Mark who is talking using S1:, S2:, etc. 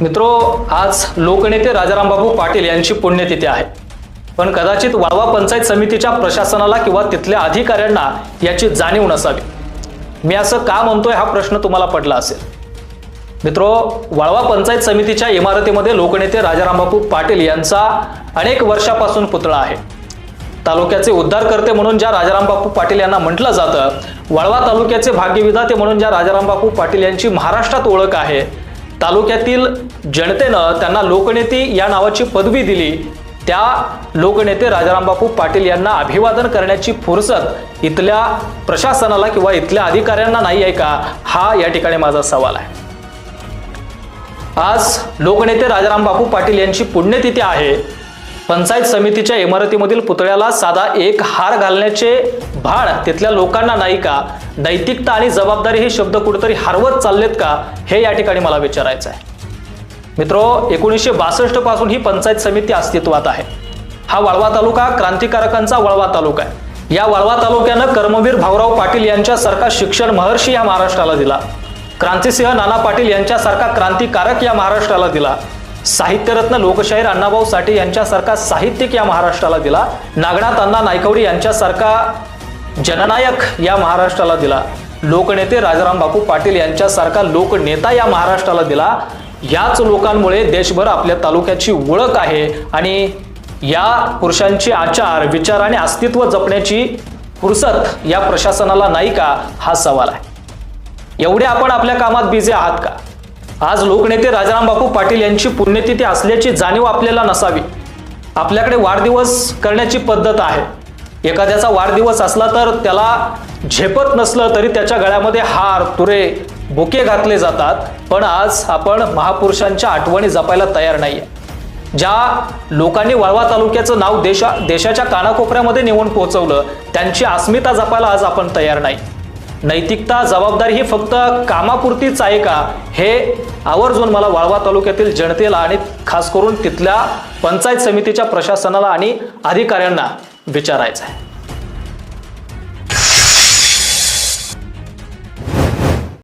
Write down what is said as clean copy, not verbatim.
S1: मित्रो, आज लोकनेते राजाराम बापू पाटील यांची पुण्यतिथी आहे। पण कदाचित वाळवा पंचायत समितीच्या प्रशासनाला किंवा तिथल्या अधिकाऱ्यांना याची जाणीव नसावी। मी असं का म्हणतोय हा प्रश्न तुम्हाला पडला असेल। मित्रो, वाळवा पंचायत समितीच्या इमारतीमध्ये लोकनेते राजाराम बापू पाटील यांचा अनेक वर्षापासून पुतळा आहे। तालुक्याचे उद्धारकर्ते म्हणून ज्या राजाराम बापू पाटील यांना म्हटलं जातं, वाळवा तालुक्याचे भाग्यविधाते म्हणून ज्या राजाराम बापू पाटील यांची महाराष्ट्रात ओळख आहे, तालुक्यातील जनतेनं त्यांना लोकनेते या नावाची पदवी दिली, त्या लोकनेते राजाराम बापू पाटील यांना अभिवादन करण्याची फुरसत इथल्या प्रशासनाला किंवा इथल्या अधिकाऱ्यांना नाही आहे का, हा या ठिकाणी माझा सवाल आहे। आज लोकनेते राजाराम बापू पाटील यांची पुण्यतिथी आहे। पंचायत समितीच्या इमारतीमधील पुतळ्याला साधा एक हार घालण्याचे भान तिथल्या लोकांना नाही का? नैतिकता आणि जबाबदारी हे शब्द कुठेतरी हरवत चाललेत का, हे या ठिकाणी मला विचारायचं आहे। मित्रो, 1962 पासून ही पंचायत समिती अस्तित्वात आहे। हा वाळवा तालुका क्रांतिकारकांचा वाळवा तालुका आहे। या वाळवा तालुक्यानं कर्मवीर भाऊराव पाटील यांच्यासारखा शिक्षण महर्षी या महाराष्ट्राला दिला, क्रांतिसिंह नाना पाटील यांच्यासारखा क्रांतिकारक या महाराष्ट्राला दिला, साहित्यरत्न लोकशाहीर अण्णाभाऊ साठे यांच्यासारखा साहित्यिक या महाराष्ट्राला दिला, नागनाथ अण्णा नायकवडी यांच्यासारखा जननायक या महाराष्ट्राला दिला, लोकनेते राजाराम बापू पाटील यांच्यासारखा लोकनेता या महाराष्ट्राला दिला। याच लोकांमुळे देशभर आपल्या तालुक्याची ओळख आहे आणि या पुरुषांचे आचार, विचार आणि अस्तित्व जपण्याची फुरसत या प्रशासनाला नाही का, हा सवाल आहे। एवढे आपण आपल्या कामात बिझी आहात का? आज लोकनेते राजाराम बापू पाटील यांची पुण्यतिथी असल्याची जाणीव आपल्याला नसावी। आपल्याकडे वाढदिवस करण्याची पद्धत आहे। एखाद्याचा वाढदिवस असला तर त्याला झेपत नसलं तरी त्याच्या गळ्यामध्ये हार, तुरे, बुके घातले जातात। पण आज आपण महापुरुषांच्या आठवणी जपायला तयार नाहीये। ज्या लोकांनी वाळवा तालुक्याचं नाव देशाच्या कानाकोपऱ्यामध्ये नेऊन पोहोचवलं, त्यांची अस्मिता जपायला आज आपण तयार नाही। नैतिकता, जबाबदारी ही फक्त कामापुरतीच आहे का, हे आवर्जून मला वाळवा तालुक्यातील जनतेला आणि खास करून तिथल्या पंचायत समितीच्या प्रशासनाला आणि अधिकाऱ्यांना विचारायचं आहे।